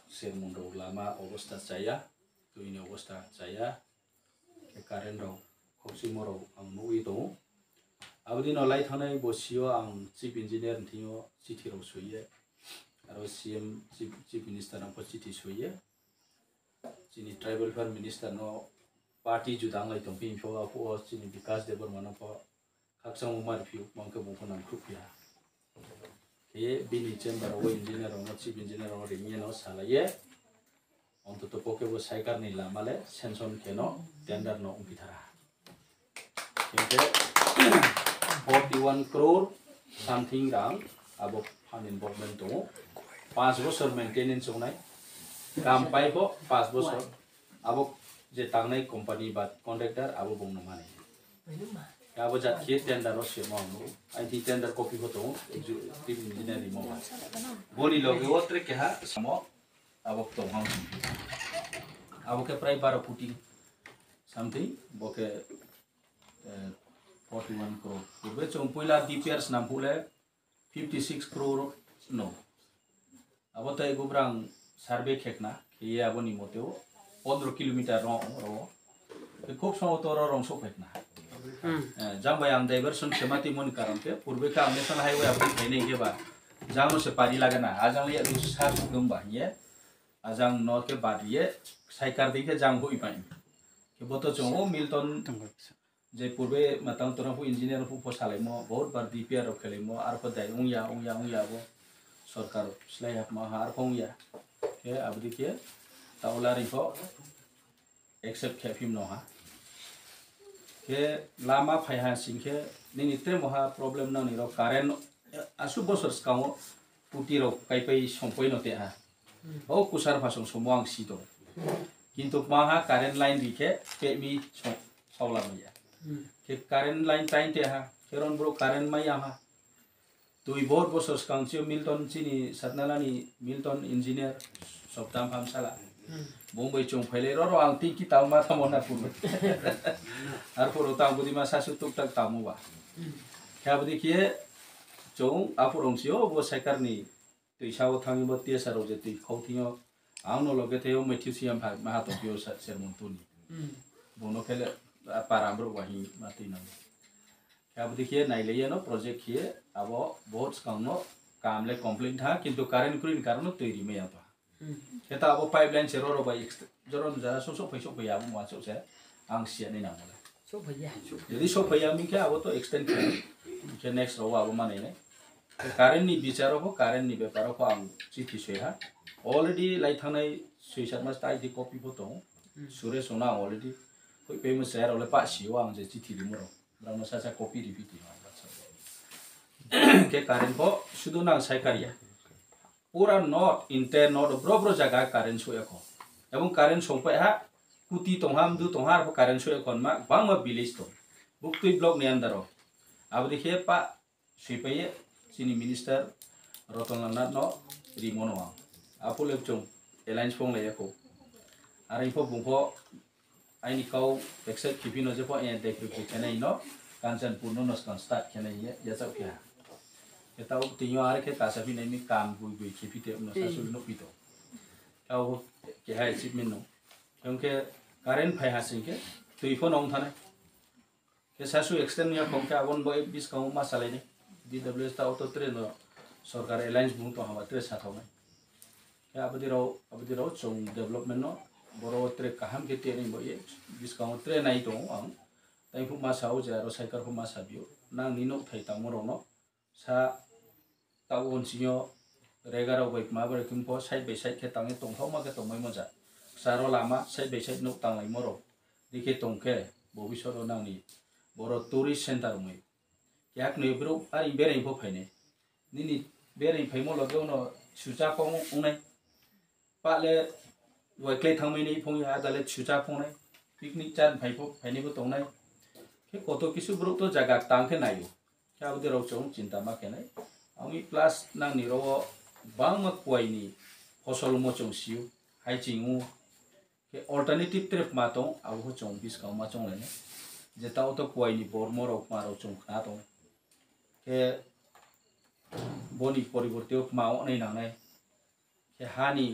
sermundo lama Augusta saya tu ini Augusta saya ke karen ro kopsi moro ang nui to abdi no lai thanai bosio ang chief engineer thio chithi ro suye aro CM chief minister ang chithi suye chini tribal affairs minister no party judang lai tong pin pho apo chini vikas debar mano po khaksang umar phiu mangke bukhonam khupia ke bini chamber o engineer o chief engineer o ringi no salaye onto poke bo saikar ni lamale senson keno tender no umpithara ke 41 crore something rang abo fund involvement to 5 bosor maintenance onai kam pai ko 5 bosor abo je tangnai company ba contractor abo bong no mane abo jat ke tender no se mo no ai ti tender copy ko to executive engineer mo boni loge otre ke ha samo abo to ham abo ke prai 12 puting something boke 41 crore purbe chong poila DPRs nampule 56 crore no abo tai gubrang survey khekna ye abo ni moteo 15 kilometer ro खूब समय तो रंग सो फेकना जब आम diversion सेमाती मन कारण पे पूर्वे का नेशनल हाईवे अपनी फैने के बाद जांग से पारी लागना आजांग ले अदु सार गुम बाहिए आजांग न के बाद ये साइकार देखे जांग हो इपाई के बतो चोंगो मिल्टन जे पूर्वे मतंग तोरा हु इंजीनियर हु फसाले मो बहुत बार डीपीआर खेले मो आर को दाय उंया वो सरकार स्लाइ हाप मा हार फंया के अबदि के तावलारि को एक्सेप्ट खेफिम न हा के लामा फायहा सिंखे निनित्रे महा प्रॉब्लम न निरो कारेन आसु बसर स्काउ पुटिरो काइपै संपै नते हा ओ कुसार भासं समवां सिदो किन्तु माहा कारेन लाइन दिखे पेमी सावलामया के कारेन लाइन टाइनते हा केरन ब्रो कारेन माया हा दुई बहुत बसर स्काउसियो मिल्टन चिनी सतनालानि मिल्टन इंजीनियर सप्ताम फामसाला Bombay chong phele ro ang ti ki taw ma thamona purbe ar puro taw budi ma sasu tuk tak tamu ba kya budi kie chong apurong sio bo sakar ni tui saw thangi bo tia saro je tui khauthio ang no loge theo methiu siam bha ma to pio sermon tuni bono khele parambro wahi mati na kya budi kie nai le no project kie abo bahut skang no kam le complaint tha kintu karen kurin karon tui ri me ya kita abo pipeline zero ro ba joron jara so phaya mo wa so se ang sia ni na mo so phaya jadi so phaya mi ke abo to extend ke next ro abo mane ne karen ni bicharo ko karen ni beparo ko ang chithi se ha already lai thanai suisat mas tai di copy bo to sure sona already koi pe mo share ole pa si wa ang je chithi ri mo ro brahma sa copy repeat ke karen ko sudu nang sai karya पूरा not inter not bro bro जगह कारण सोयको एवं कारण सोंपे हा कुटी तोहाम दु तोहार कारण सोयकोन मा बांगमा विलेज तो बुक्तुई ब्लॉक ने अंदर अब देखिए पा सिपये चिनी मिनिस्टर रतननाथ नो रिमोनो आपुले चों एलायंस फोंग लेको आरो इफो बुंफो आइनि काउ एक्सेप्ट किपिनो जेफो ए देखु केनै नो कांचनपुर नो नस्कान स्टार्ट केनै या जाफिया kita tingyo are ke kasabi nai mi kam gui khipite no sasu no pito au ke hai achievement no kyonke current phai hasin ke tui phone ong thana ke sasu extend ya khong ka abon boy 20 ka ma salai ni DWS ta auto train no sarkar alliance bung to hama tre sathau mai ke abadi ro chong development no boro tre kaham ke te ni boy 20 ka tre nai to ang tai phu ma sau ja ro cycle phu ma sabio nang ni no thai ta mo ro no sa tawon sinyo regaro baik ma ber kimpo side by side ke tangi tong thau ma ke tong mai moja saro lama side by side no tang lai moro dikhe tong ke bobisoro nang ni boro tourist center mai yak ne bro ari bere info phaine ni bere phaimo lo no suja pong unai pa le wai klei thang mai ni phong ya dale suja pong nai picnic chan phaipo phaine bo tong nai ke koto kisu bro to jaga tang ke nayo kya budi ro chong cinta ma ke nai ami plus nang ni ro bang ma kwai ni hosol mo chong siu hai chingu ke alternative trip ma tong abu chong bis ka ma chong le ne je ta to kwai ni bor mo ro ma ro chong kha tong ke boni poriborte ma o nei nang nai ke hani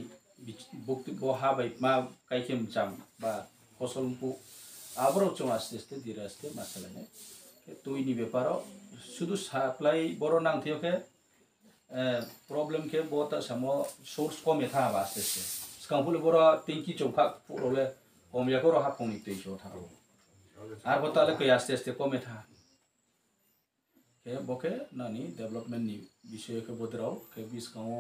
bukti bo ha bai ma kai kem cham ba ফসল পু আবারও চং আস্তে আস্তে ধীরে আস্তে মাসালানে তুইনি ব্যাপারও শুধু সাপ্লাই বড় নাংথিওকে প্রবলেম কে বতা সামো সোর্স কমে থা বা আস্তে আস্তে স্কামপুলে বড় টিঙ্কি চৌফা পুরোলে কমিয়া করো হাফনি তেইশো থাকো আর বতালে কই আস্তে আস্তে কমে থা কে বকে নানি ডেভেলপমেন্ট নি বিষয় কে বদরাও কে বিস কাও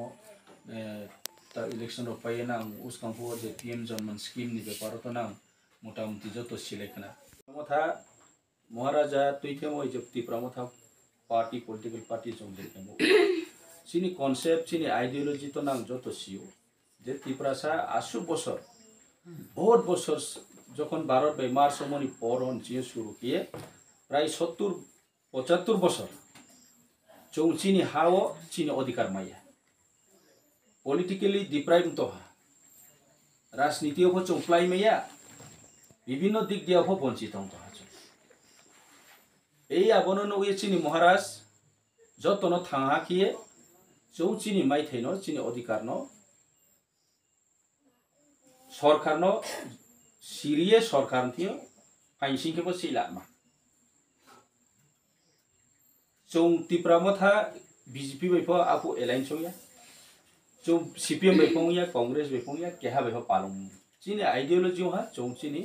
তা election ro paye nang us kampu je pm jonman scheme ni ব্যাপার তো নাম মোটামুটি যত সিলেকনা প্রমথা মহারাজা তুইথেমো জপ্তি প্রমথা পার্টি পলিটিক্যাল পার্টি জং দেখেমো চিনি কনসেপ্ট চিনি আইডিওলজি তো নাম যত সিও যে ত্রিপুরাসা 80 বছর বহুত বছর যখন ভারত বাই মার সমনি পরন চিয়ে শুরু কিয়ে প্রায় 70 75 বছর চৌ চিনি হাও চিনি অধিকার মাইয়া পলিটিক্যালি ডিপ্রাইভ তো রাজনীতিও চৌপ্লাই মাইয়া বিভিন্ন দিক দিয়ে বঞ্চিত হতে আছে এই আবনন ওই চিনি মহারাজ যতন থাঙা কিয়ে চৌ চিনি মাইথাইন চিনি অধিকার সরকার সিরিয়ে সরকার থিও ফাইনসিংকেবো সিলামা চৌ ত্রিপুরামথা বিজেপি বাইফ আপু এলায়েন্স হইয়া চৌ সিপিএম বাইফিয়া কংগ্রেস বাইফিয়া কেহা বাইফ পালং চিনি আইডিওলজি हा चौ चिनी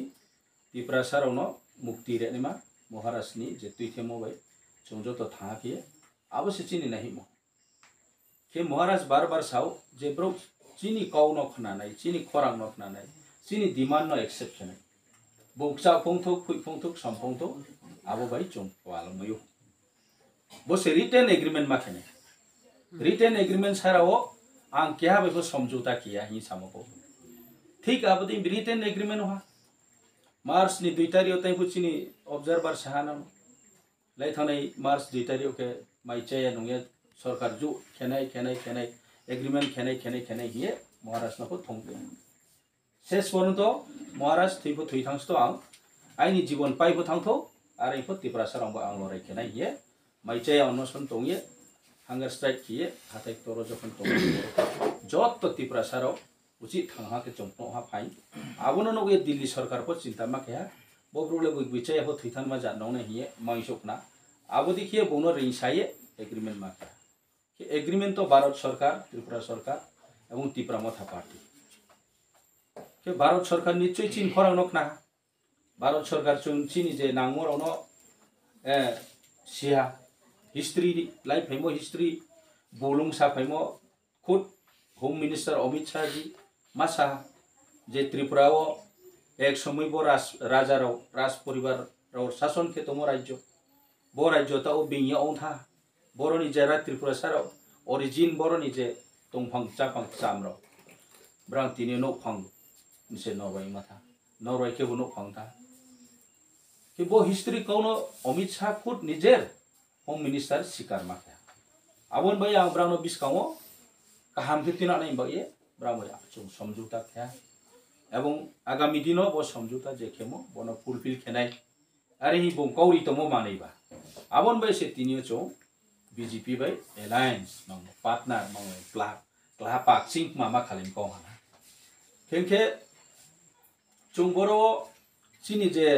ত্রিপুরা সারাवनो मुक्ति रेनिमा महाराजनी जे तुइथेमो बाय चौ जतो थांकिए अब से चिनी नहीं मो के महाराज बार बार साव जे ब्रो चिनी काउ न खनानाय चिनी खरां न खनानाय चिनी डिमांड न एक्सेप्शन बोक्सा फंथो खुइ फंथो समफंथो आबो बाय चौ पालमयो बसे रिटेन एग्रीमेंट माखेने रिटेन एग्रीमेंट साराव आं केहा बेखौ समझौता किया हि सामको ठीक आबदि रिटेन एग्रीमेंट हा मार्च नि 2 तारिख तै पुचिनी ऑब्जर्वर साहाना लाई थानै मार्च 2 तारिख के माइचाया नंगे सरकार जु खेनाय एग्रीमेंट खेनाय हिए महाराज नखौ थंगे शेष पर्यन्त महाराज थैबो थैथांस तो आं आइनि जीवन पाइबो थांथौ आरो इफो त्रिपुरा सारांबो आं लराय खेनाय हिए माइचाया अनसन तंगे हांगार स्ट्राइक किए हाथाय तरो जखन तंगे जत त्रिपुरा साराव उचित थांहा के चंपनो हा फाइन आबोनो नगे दिल्ली सरकार को चिंता मा केहा बब्रुले बुइचाय हो थैथान मा जानो ने हिए माइसोकना आबो देखिए बोनो रिसाये एग्रीमेंट मा के एग्रीमेंट तो भारत सरकार त्रिपुरा सरकार एवं त्रिपुरा मथा पार्टी के भारत सरकार निश्चय चिन खरां नखना भारत सरकार चिनी जे नांगमरावनो सिया हिस्ट्री लाइफ फेमो हिस्ट्री बोलुं सा फेमो खुद होम मिनिस्टर अमित शाह जी मासा जे त्रिपुराओ एक समय बो राजा राव राज परिवार राव शासन के तमो राज्य बो राज्य ताओ बिंया ओंथा बरनि जेरा त्रिपुरा साराव ओरिजिन बरनि जे तंफां चाफां चामराव ब्रांतिनि नो फां से नरवाई माथा नरवाई के बो नो फां था कि बो हिस्ट्री कौनो अमित शाह खुद निजेर होम मिनिस्टर शिकार माथा आबन भाई आं ब्रानो बिस्काओ गाहाम फिफ्टिना नहीं बाये ब्राह्मण चौ समझौता क्या एवं आगामी दिनों वो समझौता जे खेमो बनो फुलफिल खेनाय अरे ही बो कौरी तो मो मानैबा आबन बाय से तिनियो चौ बीजेपी बाय एलायंस मंग पार्टनर मंग क्ला पाक सिंह मामा खालिम को हाना खेंखे चौ बरो चिनी जे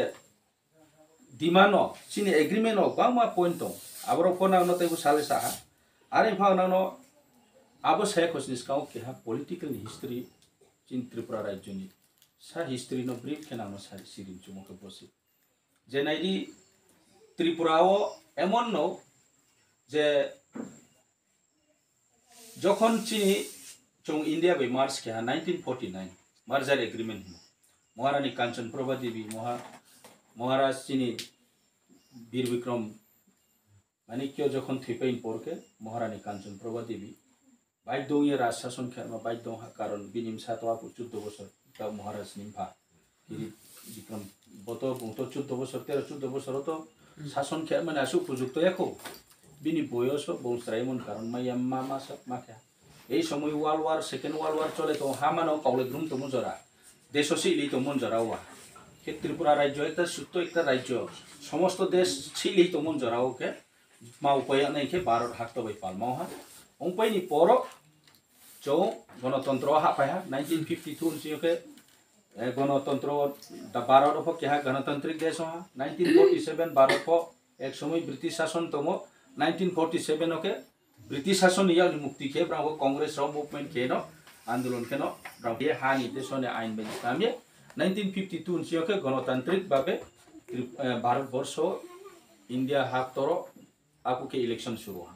डिमानो चिनी एग्रीमेंट हो बांमा पॉइंट दं आबरो फोना नतैबो साले साहा आरे फानानो अब saya khususkan keha political history cin Tripura राज्य नि सा history no brief kenano sa sirin cuma ke bosi jenai di Tripurao emon no je যখন চিনি চং ইন্ডিয়া বে মার্চ কেहा 1949 মার্জার এগ্রিমেন্ট মহারানী কাঞ্চন প্রভা দেবী মহারাজ চিনি বীর বিক্রম মানিক্য যখন থিপেইন পরকে মহারানী কাঞ্চন প্রভা দেবী बाइदों ये राज शासन खेलना बाइदों हा कारण बिनिम सातवा 14 बছর ता महाराज निम्फा विक्रम बतो बुतो 14 बছর 13-14 बছর तो शासन खेल माने आसु प्रजुक्त एको बिनि बयस बंस्रायमन कारण मायाम्मा मा सब माखा এই সময় world war second world war চলে তো হামানো কাউলে গ্রুম তো মজরা দেশসি ইলি তো মনজরাওয়া কে ত্রিপুরা রাজ্য একটা সুত্ত একটা রাজ্য সমস্ত দেশ ছিলি তো মনজরাও কে মা উপায় নাই কে 12 হাত তো বাই পালমাও হা ओंपाइनि परो जो गणतंत्र हापाया 1952 से के गणतंत्र भारत को क्या गणतांत्रिक देश हा 1947 भारत को एक समय ब्रिटिश शासन तो 1947 के ब्रिटिश शासन या मुक्ति के ब्रांको कांग्रेस रो मूवमेंट के नो आंदोलन के नो ब्रांको ये हानि देशों ने आइन बनी काम्ये 1952 से के गणतांत्रिक बाबे भारत वर्ष इंडिया हाक तोरो आपको के इलेक्शन शुरू हुआ